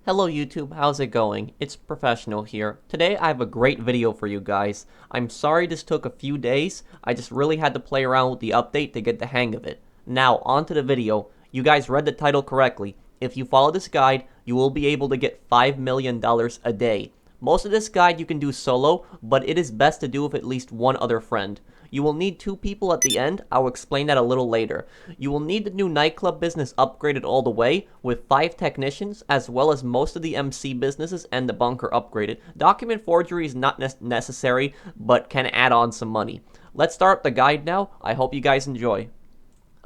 Hello YouTube, how's it going? It's Professional here. Today I have a great video for you guys. I'm sorry this took a few days. I just really had to play around with the update to get the hang of it. Now, on to the video. You guys read the title correctly. If you follow this guide, you will be able to get $5 million a day. Most of this guide you can do solo, but it is best to do with at least one other friend. You will need 2 people at the end. I'll explain that a little later. You will need the new nightclub business upgraded all the way with 5 technicians, as well as most of the MC businesses and the bunker upgraded. Document forgery is not necessary, but can add on some money. Let's start the guide now. I hope you guys enjoy.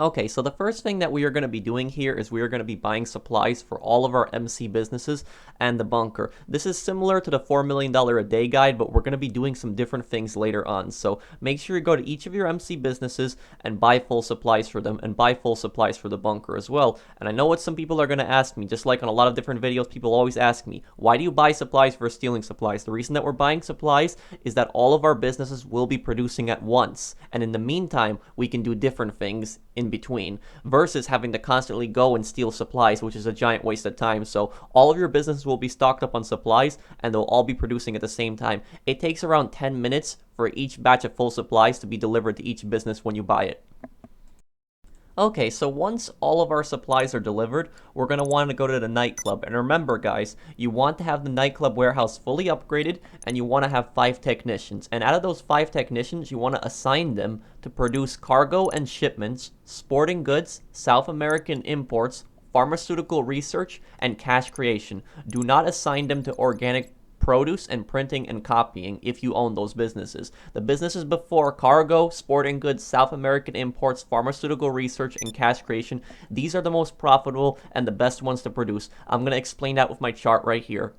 Okay, so the first thing that we are going to be doing here is we are going to be buying supplies for all of our MC businesses and the bunker. This is similar to the $4 million a day guide, but we're going to be doing some different things later on. So make sure you go to each of your MC businesses and buy full supplies for them and buy full supplies for the bunker as well. And I know what some people are going to ask me, just like on a lot of different videos, people always ask me, why do you buy supplies versus stealing supplies? The reason that we're buying supplies is that all of our businesses will be producing at once. And in the meantime, we can do different things in between versus having to constantly go and steal supplies, which is a giant waste of time. So all of your businesses will be stocked up on supplies and they'll all be producing at the same time. It takes around 10 minutes for each batch of full supplies to be delivered to each business when you buy it. Okay, so once all of our supplies are delivered, we're going to want to go to the nightclub. And remember, guys, you want to have the nightclub warehouse fully upgraded, and you want to have 5 technicians. And out of those 5 technicians, you want to assign them to produce cargo and shipments, sporting goods, South American imports, pharmaceutical research, and cash creation. Do not assign them to organic produce and printing and copying if you own those businesses. The businesses before cargo, sporting goods, South American imports, pharmaceutical research, and cash creation, these are the most profitable and the best ones to produce. I'm going to explain that with my chart right here.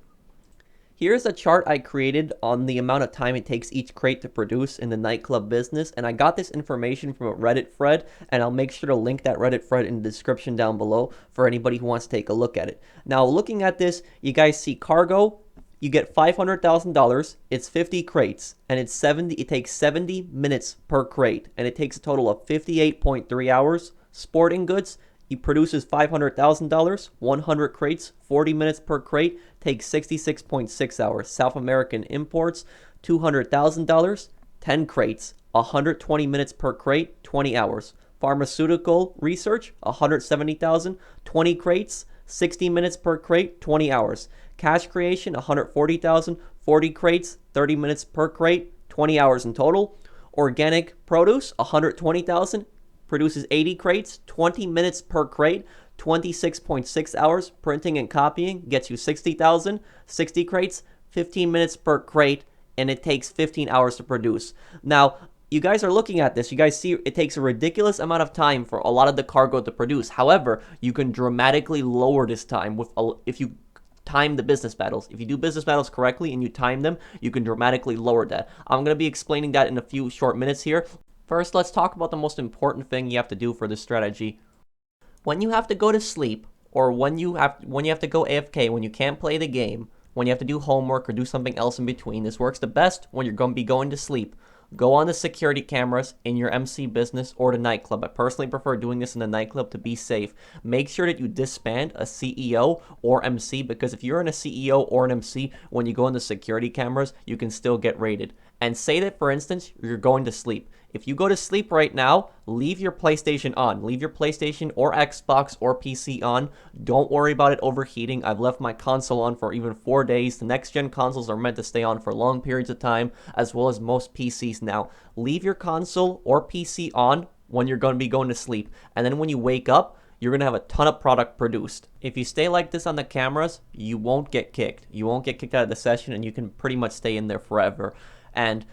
Here's a chart I created on the amount of time it takes each crate to produce in the nightclub business, and I got this information from a Reddit thread, and I'll make sure to link that Reddit thread in the description down below for anybody who wants to take a look at it. Now, looking at this, you guys see cargo. You get $500,000, it's 50 crates, and it takes 70 minutes per crate, and it takes a total of 58.3 hours. Sporting goods, it produces $500,000, 100 crates, 40 minutes per crate, takes 66.6 hours. South American imports, $200,000, 10 crates, 120 minutes per crate, 20 hours. Pharmaceutical research, $170,000, 20 crates, 60 minutes per crate, 20 hours. Cash creation, $140,000, 40 crates, 30 minutes per crate, 20 hours in total. Organic produce, $120,000, produces 80 crates, 20 minutes per crate, 26.6 hours. Printing and copying gets you $60,000, 60 crates, 15 minutes per crate, and it takes 15 hours to produce. Now, you guys are looking at this, you guys see it takes a ridiculous amount of time for a lot of the cargo to produce. However, you can dramatically lower this time if you time the business battles. If you do business battles correctly and you time them, you can dramatically lower that. I'm going to be explaining that in a few short minutes here. First, let's talk about the most important thing you have to do for this strategy. When you have to go to sleep, or when you have to go AFK, when you can't play the game, when you have to do homework or do something else in between, this works the best when you're going to be going to sleep. Go on the security cameras in your MC business or the nightclub. I personally prefer doing this in the nightclub to be safe. Make sure that you disband a CEO or MC, because if you're in a CEO or an MC, when you go in the security cameras, you can still get raided. And say that, for instance, you're going to sleep. If you go to sleep right now, leave your PlayStation on. Leave your PlayStation or Xbox or PC on. Don't worry about it overheating. I've left my console on for even 4 days. The next-gen consoles are meant to stay on for long periods of time, as well as most PCs now. Leave your console or PC on when you're going to be going to sleep. And then when you wake up, you're going to have a ton of product produced. If you stay like this on the cameras, you won't get kicked. You won't get kicked out of the session, and you can pretty much stay in there forever. And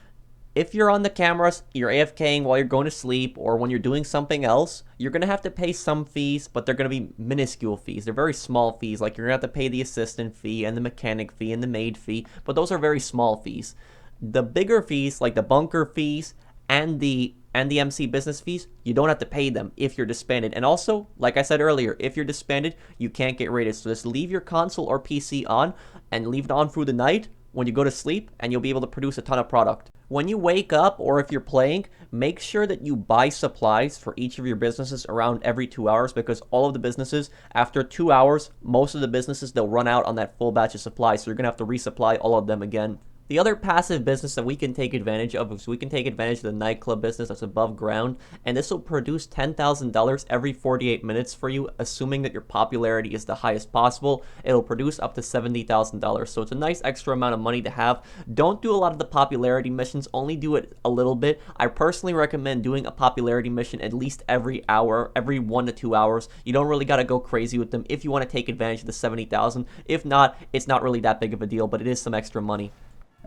if you're on the cameras, you're AFKing while you're going to sleep, or when you're doing something else, you're going to have to pay some fees, but they're going to be minuscule fees. They're very small fees, like you're going to have to pay the assistant fee and the mechanic fee and the maid fee, but those are very small fees. The bigger fees, like the bunker fees and the MC business fees, you don't have to pay them if you're disbanded. And also, like I said earlier, if you're disbanded, you can't get raided. So just leave your console or PC on and leave it on through the night. when you go to sleep, and you'll be able to produce a ton of product. When you wake up, or if you're playing, make sure that you buy supplies for each of your businesses around every 2 hours, because all of the businesses, after 2 hours, most of the businesses, they'll run out on that full batch of supplies, so you're going to have to resupply all of them again. The other passive business that we can take advantage of is we can take advantage of the nightclub business that's above ground, and this will produce $10,000 every 48 minutes for you, assuming that your popularity is the highest possible. It'll produce up to $70,000, so it's a nice extra amount of money to have. Don't do a lot of the popularity missions, only do it a little bit. I personally recommend doing a popularity mission at least every hour, every 1 to 2 hours. You don't really got to go crazy with them if you want to take advantage of the 70,000. If not, it's not really that big of a deal, but it is some extra money.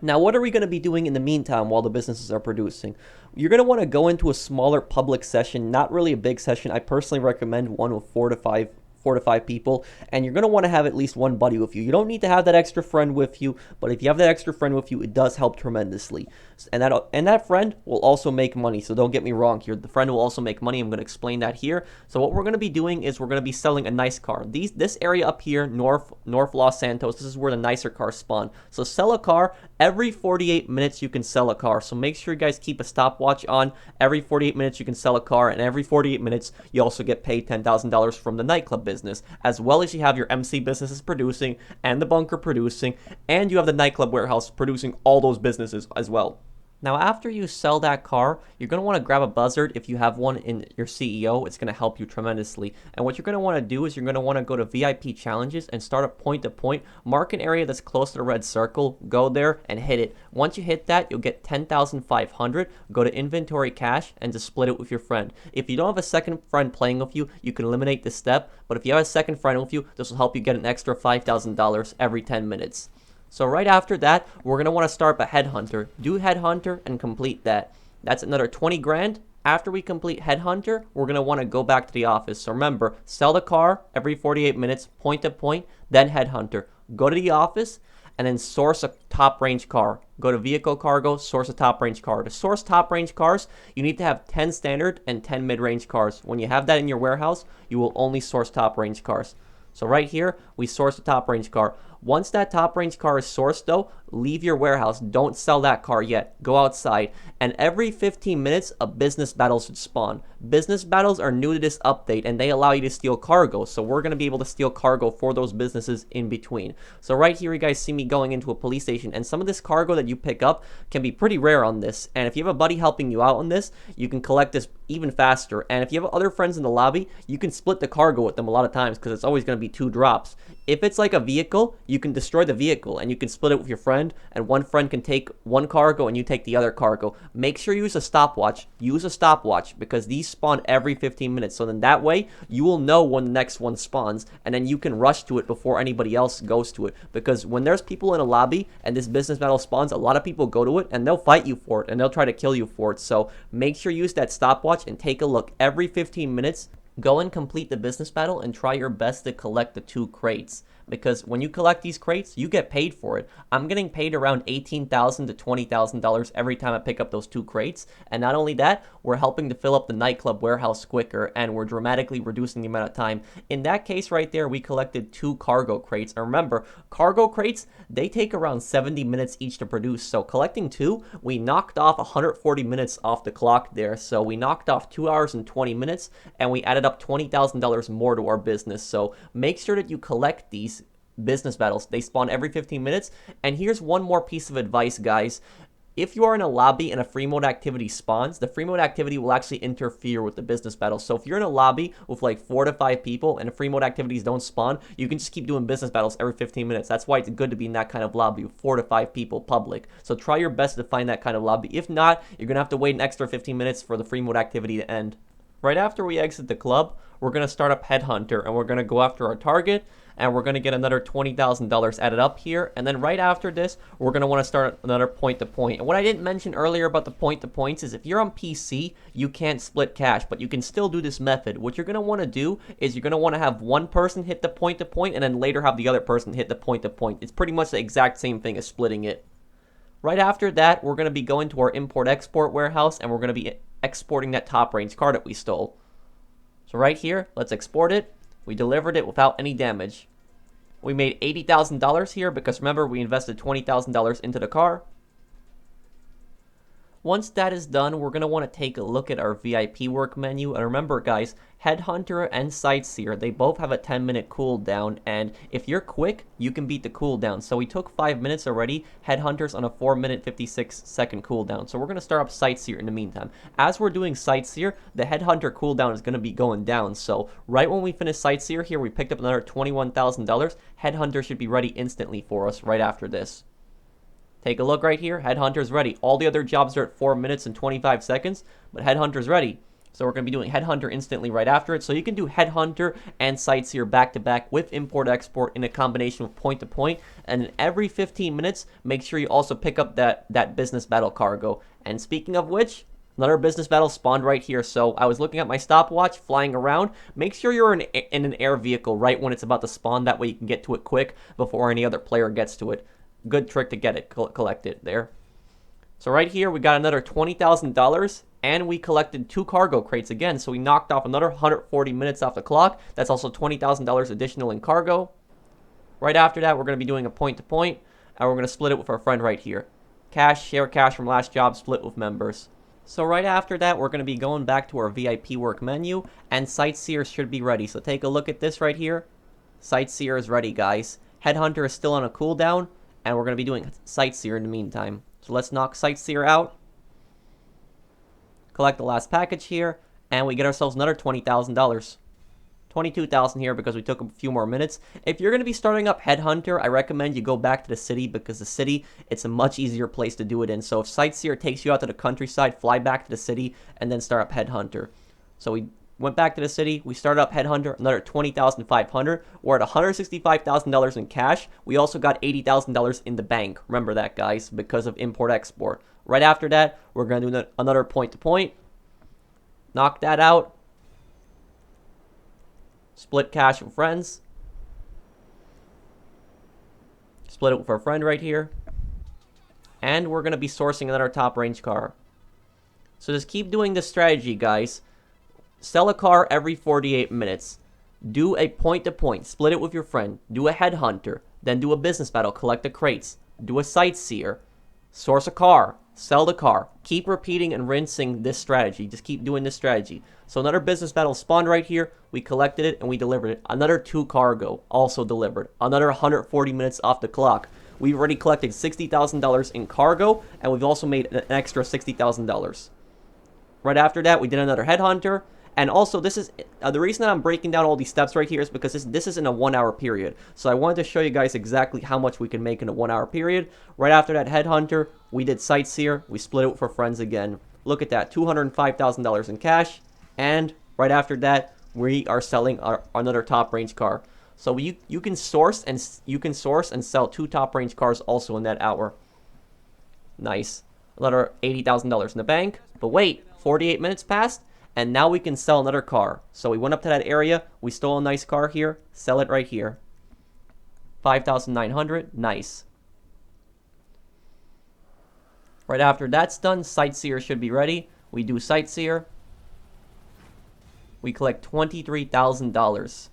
Now, what are we going to be doing in the meantime while the businesses are producing? You're going to want to go into a smaller public session, not really a big session. I personally recommend one with 4 to 5 people, and you're going to want to have at least one buddy with you. You don't need to have that extra friend with you, but if you have that extra friend with you, it does help tremendously. And that friend will also make money, so don't get me wrong here. The friend will also make money. I'm going to explain that here. So what we're going to be doing is we're going to be selling a nice car. This area up here, North Los Santos, this is where the nicer cars spawn. So sell a car. Every 48 minutes you can sell a car. So make sure you guys keep a stopwatch on. Every 48 minutes you can sell a car, and every 48 minutes you also get paid $10,000 from the nightclub business, as well as you have your MC businesses producing, and the bunker producing, and you have the nightclub warehouse producing all those businesses as well. Now, after you sell that car, you're going to want to grab a buzzard. If you have one in your CEO, it's going to help you tremendously. And what you're going to want to do is you're going to want to go to VIP challenges and start a point-to-point. Mark an area that's close to the red circle. Go there and hit it. Once you hit that, you'll get 10,500. Go to inventory cash and just split it with your friend. If you don't have a second friend playing with you, you can eliminate this step. But if you have a second friend with you, this will help you get an extra $5,000 every 10 minutes. So right after that, we're going to want to start a Headhunter. Do Headhunter and complete that. That's another 20 grand. After we complete Headhunter, we're going to want to go back to the office. So remember, sell the car every 48 minutes, point to point, then Headhunter. Go to the office and then source a top range car. Go to vehicle cargo, source a top range car. To source top range cars, you need to have 10 standard and 10 mid range cars. When you have that in your warehouse, you will only source top range cars. So right here, we source a top range car. Once that top range car is sourced though, leave your warehouse. Don't sell that car yet. Go outside. And every 15 minutes, a business battle should spawn. Business battles are new to this update, and they allow you to steal cargo. So we're going to be able to steal cargo for those businesses in between. So right here, you guys see me going into a police station, and some of this cargo that you pick up can be pretty rare on this. And if you have a buddy helping you out on this, you can collect this even faster. And if you have other friends in the lobby, you can split the cargo with them a lot of times, because it's always going to be 2 drops. If it's like a vehicle, you can destroy the vehicle and you can split it with your friend, and one friend can take one cargo and you take the other cargo. Make sure you use a stopwatch. Use a stopwatch, because these spawn every 15 minutes. So then that way you will know when the next one spawns, and then you can rush to it before anybody else goes to it. Because when there's people in a lobby and this business battle spawns, a lot of people go to it and they'll fight you for it and they'll try to kill you for it. So make sure you use that stopwatch and take a look every 15 minutes. Go and complete the business battle and try your best to collect the 2 crates. Because when you collect these crates, you get paid for it. I'm getting paid around $18,000 to $20,000 every time I pick up those 2 crates. And not only that, we're helping to fill up the nightclub warehouse quicker, and we're dramatically reducing the amount of time. In that case right there, we collected 2 cargo crates. And remember, cargo crates, they take around 70 minutes each to produce. So collecting 2, we knocked off 140 minutes off the clock there. So we knocked off 2 hours and 20 minutes, and we added up $20,000 more to our business. So make sure that you collect these business battles. They spawn every 15 minutes. And here's one more piece of advice, guys. If you are in a lobby and a free mode activity spawns, the free mode activity will actually interfere with the business battle. So if you're in a lobby with like 4 to 5 people and the free mode activities don't spawn, you can just keep doing business battles every 15 minutes. That's why it's good to be in that kind of lobby with 4 to 5 people public. So try your best to find that kind of lobby. If not, you're going to have to wait an extra 15 minutes for the free mode activity to end. Right after we exit the club, we're going to start up Headhunter, and we're going to go after our target, and we're going to get another $20,000 added up here. And then right after this, we're going to want to start another point-to-point. And what I didn't mention earlier about the point-to-points is if you're on PC, you can't split cash, but you can still do this method. What you're going to want to do is you're going to want to have one person hit the point-to-point and then later have the other person hit the point-to-point. It's pretty much the exact same thing as splitting it. Right after that, we're going to be going to our import-export warehouse, and we're going to be exporting that top-range car that we stole. So right here, let's export it. We delivered it without any damage. We made $80,000 here because remember, we invested $20,000 into the car. Once that is done, we're going to want to take a look at our VIP work menu. And remember, guys, Headhunter and Sightseer, they both have a 10-minute cooldown. And if you're quick, you can beat the cooldown. So we took 5 minutes already. Headhunter's on a 4-minute, 56-second cooldown. So we're going to start up Sightseer in the meantime. As we're doing Sightseer, the Headhunter cooldown is going to be going down. So right when we finish Sightseer here, we picked up another $21,000. Headhunter should be ready instantly for us right after this. Take a look right here. Headhunter's ready. All the other jobs are at 4 minutes and 25 seconds, but Headhunter's ready. So we're going to be doing Headhunter instantly right after it. So you can do Headhunter and Sightseer back-to-back with Import-Export in a combination of point-to-point. And every 15 minutes, make sure you also pick up that business battle cargo. And speaking of which, another business battle spawned right here. So I was looking at my stopwatch, flying around. Make sure you're in an air vehicle right when it's about to spawn. That way you can get to it quick before any other player gets to it. Good trick to get it collected there. So right here, we got another $20,000, and we collected 2 cargo crates again. So we knocked off another 140 minutes off the clock. That's also $20,000 additional in cargo. Right after that, we're going to be doing a point-to-point, and we're going to split it with our friend right here. Cash, share cash from last job, split with members. So right after that, we're going to be going back to our VIP work menu, and Sightseer should be ready. So take a look at this right here. Sightseer is ready, guys. Headhunter is still on a cooldown. And we're going to be doing Sightseer in the meantime. So let's knock Sightseer out. Collect the last package here. And we get ourselves another $20,000. $22,000 here because we took a few more minutes. If you're going to be starting up Headhunter, I recommend you go back to the city because the city, it's a much easier place to do it in. So if Sightseer takes you out to the countryside, fly back to the city and then start up Headhunter. So we went back to the city, we started up Headhunter, another $20,500. We're at $165,000 in cash. We also got $80,000 in the bank. Remember that, guys, because of import-export. Right after that, we're going to do another point-to-point. Knock that out. Split cash with friends. Split it with our friend right here. And we're going to be sourcing another top-range car. So just keep doing this strategy, guys. Sell a car every 48 minutes. Do a point-to-point. Split it with your friend. Do a Headhunter. Then do a business battle. Collect the crates. Do a Sightseer. Source a car. Sell the car. Keep repeating and rinsing this strategy. Just keep doing this strategy. So another business battle spawned right here. We collected it and we delivered it. Another 2 cargo also delivered. Another 140 minutes off the clock. We've already collected $60,000 in cargo and we've also made an extra $60,000. Right after that, we did another Headhunter. And also, this is the reason that I'm breaking down all these steps right here is because this is in a 1-hour period. So I wanted to show you guys exactly how much we can make in a 1-hour period. Right after that Headhunter, we did Sightseer. We split it for friends again. Look at that, $205,000 in cash. And right after that, we are selling another top-range car. So you can source and sell 2 top-range cars also in that hour. Nice. Another $80,000 in the bank. But wait, 48 minutes passed. And now we can sell another car. So we went up to that area. We stole a nice car here. Sell it right here. $5,900. Nice. Right after that's done, Sightseer should be ready. We do Sightseer. We collect $23,000.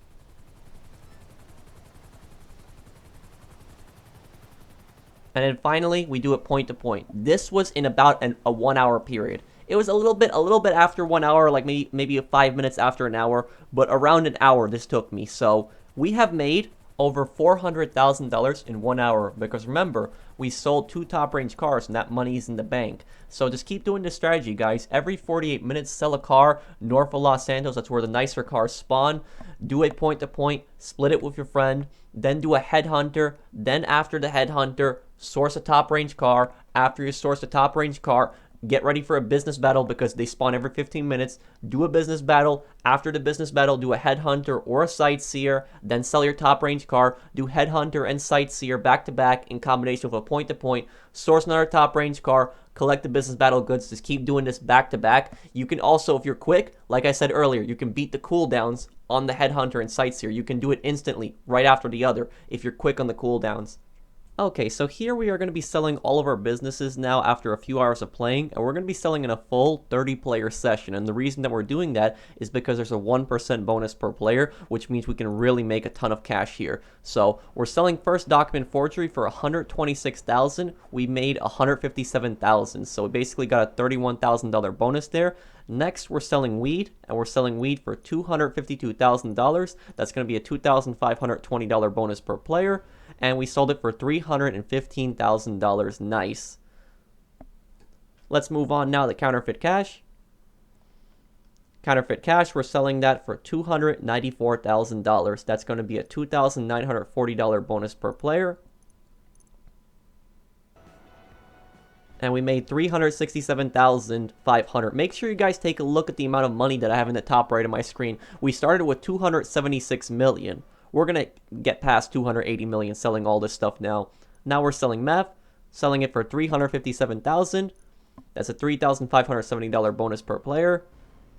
And then finally, we do it point to point. This was in about a 1-hour period. It was a little bit after 1 hour, like maybe 5 minutes after an hour, but around an hour this took me. So we have made over $400,000 in 1 hour because remember, we sold 2 top-range cars and that money is in the bank. So just keep doing this strategy, guys. Every 48 minutes, sell a car north of Los Santos. That's where the nicer cars spawn. Do a point-to-point, split it with your friend, then do a Headhunter. Then after the Headhunter, source a top-range car. After you source a top-range car, get ready for a business battle because they spawn every 15 minutes. Do a business battle. After the business battle, do a Headhunter or a Sightseer. Then sell your top range car. Do Headhunter and Sightseer back to back in combination with a point to point. Source another top range car. Collect the business battle goods. Just keep doing this back to back. You can also, if you're quick, like I said earlier, you can beat the cooldowns on the Headhunter and Sightseer. You can do it instantly right after the other if you're quick on the cooldowns. Okay, so here we are going to be selling all of our businesses now after a few hours of playing, and we're going to be selling in a full 30-player session. And the reason that we're doing that is because there's a 1% bonus per player, which means we can really make a ton of cash here. So we're selling first document forgery for 126,000. We made 157,000, so we basically got a $31,000 bonus there. Next, we're selling weed, and we're selling weed for $252,000. That's going to be a $2,520 bonus per player. And we sold it for $315,000. Nice. Let's move on now to counterfeit cash. Counterfeit cash, we're selling that for $294,000. That's going to be a $2,940 bonus per player. And we made $367,500. Make sure you guys take a look at the amount of money that I have in the top right of my screen. We started with $276 million. We're going to get past $280 million selling all this stuff now. Now we're selling meth, selling it for $357,000. That's a $3,570 bonus per player.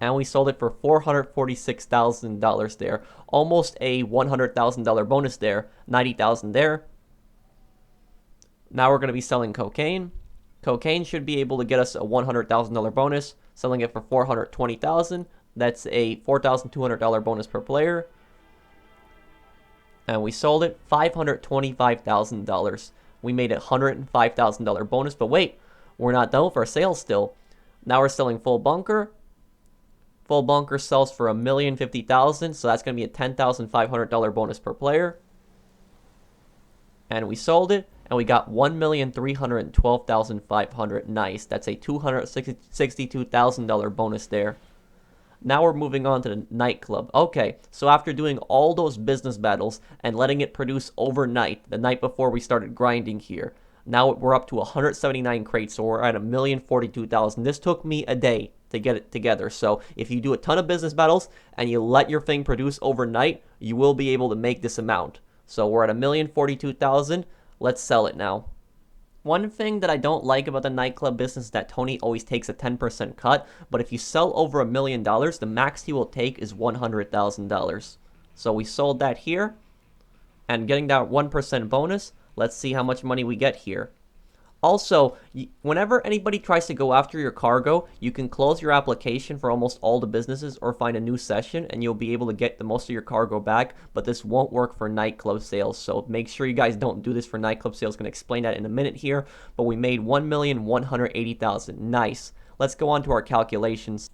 And we sold it for $446,000 there. Almost a $100,000 bonus there. $90,000 there. Now we're going to be selling cocaine. Cocaine should be able to get us a $100,000 bonus. Selling it for $420,000. That's a $4,200 bonus per player. And we sold it $525,000. We made a $105,000 bonus, but wait, we're not done with our sales still. Now we're selling full bunker. Full bunker sells for $1,050,000, so that's going to be a $10,500 bonus per player. And we sold it, and we got $1,312,500. Nice, that's a $262,000 bonus there. Now we're moving on to the nightclub. Okay, so after doing all those business battles and letting it produce overnight, the night before we started grinding here, now we're up to 179 crates, so we're at 1,042,000. This took me a day to get it together. So if you do a ton of business battles and you let your thing produce overnight, you will be able to make this amount. So we're at 1,042,000. Let's sell it now. One thing that I don't like about the nightclub business is that Tony always takes a 10% cut, but if you sell over $1 million, the max he will take is $100,000. So we sold that here, and getting that 1% bonus, let's see how much money we get here. Also, whenever anybody tries to go after your cargo, you can close your application for almost all the businesses or find a new session and you'll be able to get the most of your cargo back, but this won't work for nightclub sales. So make sure you guys don't do this for nightclub sales. I'm going to explain that in a minute here, but we made $1,180,000. Nice. Let's go on to our calculations.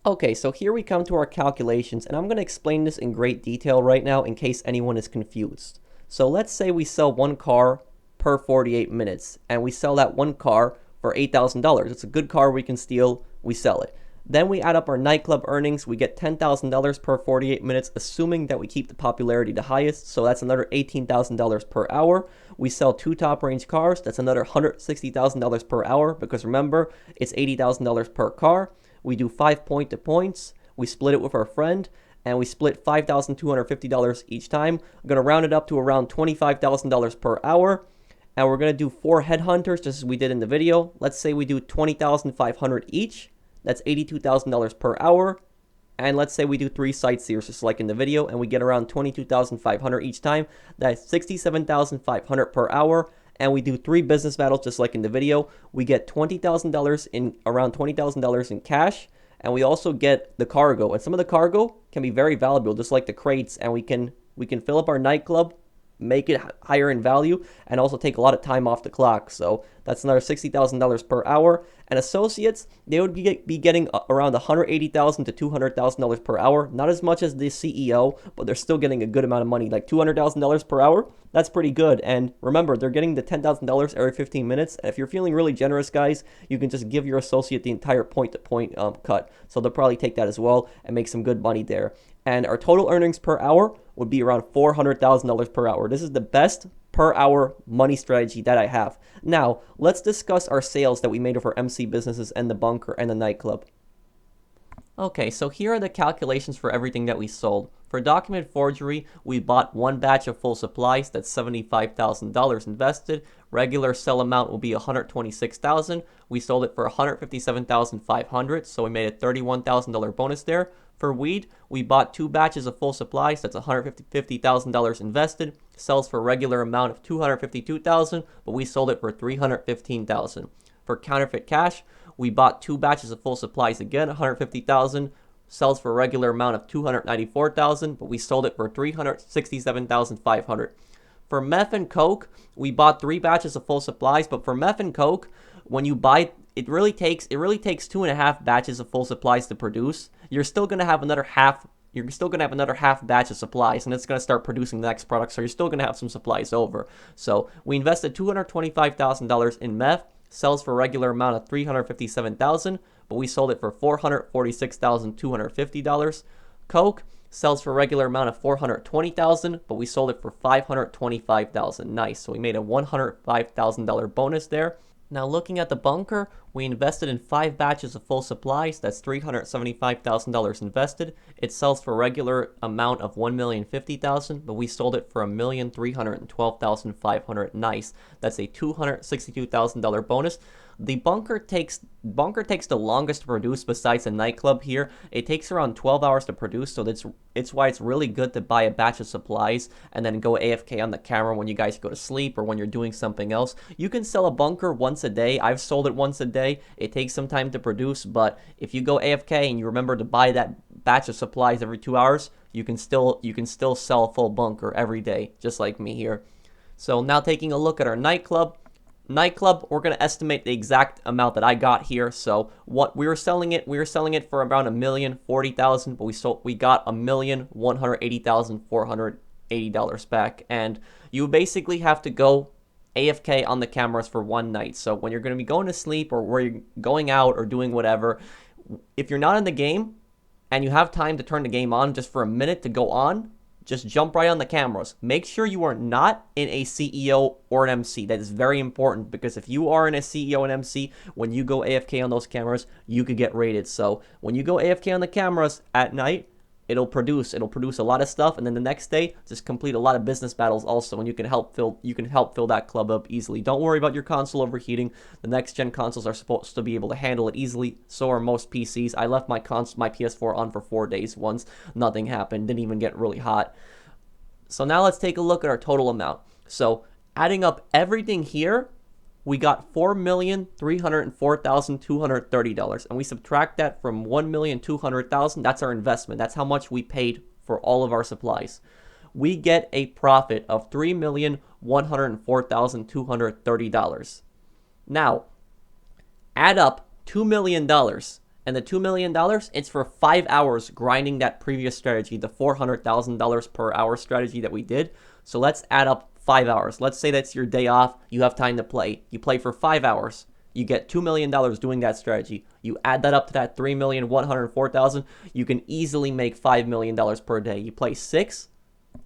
Okay, so here we come to our calculations, and I'm going to explain this in great detail right now in case anyone is confused. So let's say we sell one car per 48 minutes, and we sell that one car for $8,000. It's a good car we can steal, we sell it. Then we add up our nightclub earnings, we get $10,000 per 48 minutes, assuming that we keep the popularity the highest, so that's another $18,000 per hour. We sell two top range cars, that's another $160,000 per hour, because remember, it's $80,000 per car. We do 5 point-to-points, we split it with our friend, and we split $5,250 each time. I'm going to round it up to around $25,000 per hour. And we're going to do 4 headhunters, just as we did in the video. Let's say we do $20,500 each. That's $82,000 per hour. And let's say we do 3 sightseers, just like in the video, and we get around $22,500 each time. That's $67,500 per hour. And we do 3 business battles, just like in the video. We get $20,000 in around $20,000 in cash. And we also get the cargo. And some of the cargo can be very valuable, just like the crates. And we can fill up our nightclub, make it higher in value, and also take a lot of time off the clock. So that's another $60,000 per hour. And associates, they would be getting around $180,000 to $200,000 per hour. Not as much as the CEO, but they're still getting a good amount of money, like $200,000 per hour. That's pretty good. And remember, they're getting the $10,000 every 15 minutes. And if you're feeling really generous, guys, you can just give your associate the entire point-to-point cut. So they'll probably take that as well and make some good money there. And our total earnings per hour would be around $400,000 per hour. This is the best per hour money strategy that I have. Now, let's discuss our sales that we made of our MC businesses and the bunker and the nightclub. Okay, so here are the calculations for everything that we sold. For document forgery, we bought 1 batch of full supplies, that's $75,000 invested. Regular sell amount will be $126,000. We sold it for $157,500, so we made a $31,000 bonus there. For weed, we bought 2 batches of full supplies, that's $150,000 invested. sells for a regular amount of $252,000, but we sold it for $315,000. For counterfeit cash, we bought 2 batches of full supplies again, $150,000, sells for a regular amount of $294,000, but we sold it for $367,500. For meth and coke, we bought 3 batches of full supplies, but for meth and coke, when you buy it really takes 2.5 batches of full supplies to produce. You're still gonna have another half batch of supplies, and it's going to start producing the next product, so you're still going to have some supplies over. So we invested $225,000 in meth, sells for a regular amount of $357,000, but we sold it for $446,250. Coke sells for a regular amount of $420,000, but we sold it for $525,000. Nice. So we made a $105,000 bonus there. Now looking at the bunker, we invested in 5 batches of full supplies. That's $375,000 invested. It sells for a regular amount of $1,050,000, but we sold it for $1,312,500. Nice. That's a $262,000 bonus. The bunker takes the longest to produce besides the nightclub here. It takes around 12 hours to produce, so it's why it's really good to buy a batch of supplies and then go AFK on the camera when you guys go to sleep or when you're doing something else. You can sell a bunker once a day. I've sold it once a day. It takes some time to produce, but if you go AFK and you remember to buy that batch of supplies every 2 hours, you can still sell a full bunker every day, just like me here. So now taking a look at our nightclub, we're going to estimate the exact amount that I got here. So what we were selling it for around $1,040,000, but we got $1,180,480 back. And you basically have to go AFK on the cameras for one night. So when you're going to be going to sleep or where you're going out or doing whatever, if you're not in the game and you have time to turn the game on just for a minute to go on, just jump right on the cameras. Make sure you are not in a CEO or an MC. That is very important, because if you are in a CEO and MC, when you go AFK on those cameras, you could get raided. So when you go AFK on the cameras at night, it'll produce a lot of stuff, and then the next day just complete a lot of business battles also, and you can help fill that club up easily. Don't worry about your console overheating. The next gen consoles are supposed to be able to handle it easily. So are most PCs. I left my PS4 on for 4 days once. Nothing happened. Didn't even get really hot. So now let's take a look at our total amount. So adding up everything here, we got $4,304,230, and we subtract that from $1,200,000. That's our investment. That's how much we paid for all of our supplies. We get a profit of $3,104,230. Now, add up $2 million, and the $2 million, it's for 5 hours grinding that previous strategy, the $400,000 per hour strategy that we did. So let's add up 5 hours. Let's say that's your day off. You have time to play. You play for 5 hours. You get $2 million doing that strategy. You add that up to that $3,104,000. You can easily make $5 million per day. You play 6,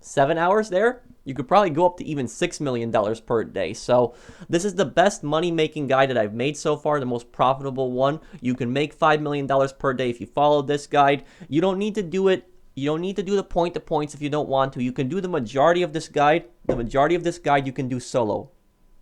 7 hours there. You could probably go up to even $6 million per day. So this is the best money-making guide that I've made so far, the most profitable one. You can make $5 million per day if you follow this guide. You don't need to do it. You don't need to do the point-to-points if you don't want to. You can do the majority of this guide. The majority of this guide you can do solo.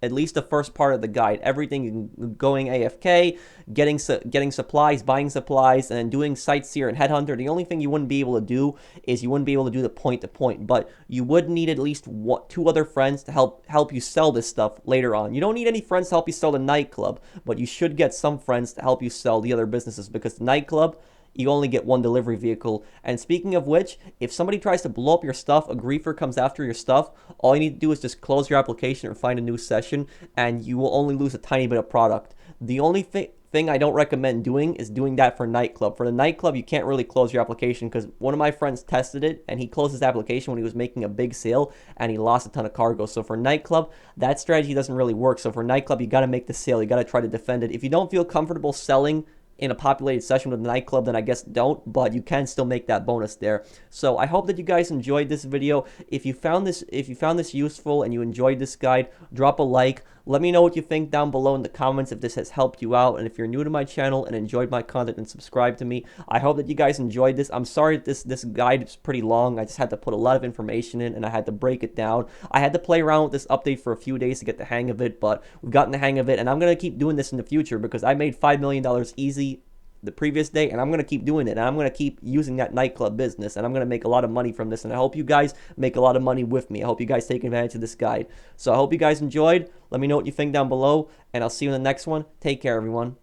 At least the first part of the guide. Everything, going AFK, getting supplies, buying supplies, and then doing Sightseer and Headhunter. The only thing you wouldn't be able to do is you wouldn't be able to do the point-to-point. But you would need at least 2 other friends to help you sell this stuff later on. You don't need any friends to help you sell the nightclub, but you should get some friends to help you sell the other businesses, because the nightclub, you only get 1 delivery vehicle. And speaking of which, if somebody tries to blow up your stuff, a griefer comes after your stuff, all you need to do is just close your application or find a new session, and you will only lose a tiny bit of product. The only thing I don't recommend doing is doing that for nightclub. For the nightclub, you can't really close your application, because one of my friends tested it, and he closed his application when he was making a big sale, and he lost a ton of cargo. So for nightclub, that strategy doesn't really work. So for nightclub, you got to make the sale. You got to try to defend it. If you don't feel comfortable selling in a populated session with the nightclub, then I guess don't, but you can still make that bonus there. So I hope that you guys enjoyed this video. If you found this useful and you enjoyed this guide, drop a like. Let me know what you think down below in the comments if this has helped you out. And if you're new to my channel and enjoyed my content, then subscribe to me. I hope that you guys enjoyed this. I'm sorry that this guide is pretty long. I just had to put a lot of information in, and I had to break it down. I had to play around with this update for a few days to get the hang of it, but we've gotten the hang of it, and I'm going to keep doing this in the future, because I made $5 million easy the previous day, and I'm going to keep doing it, and I'm going to keep using that nightclub business, and I'm going to make a lot of money from this, and I hope you guys make a lot of money with me. I hope you guys take advantage of this guide. So I hope you guys enjoyed. Let me know what you think down below, and I'll see you in the next one. Take care, everyone.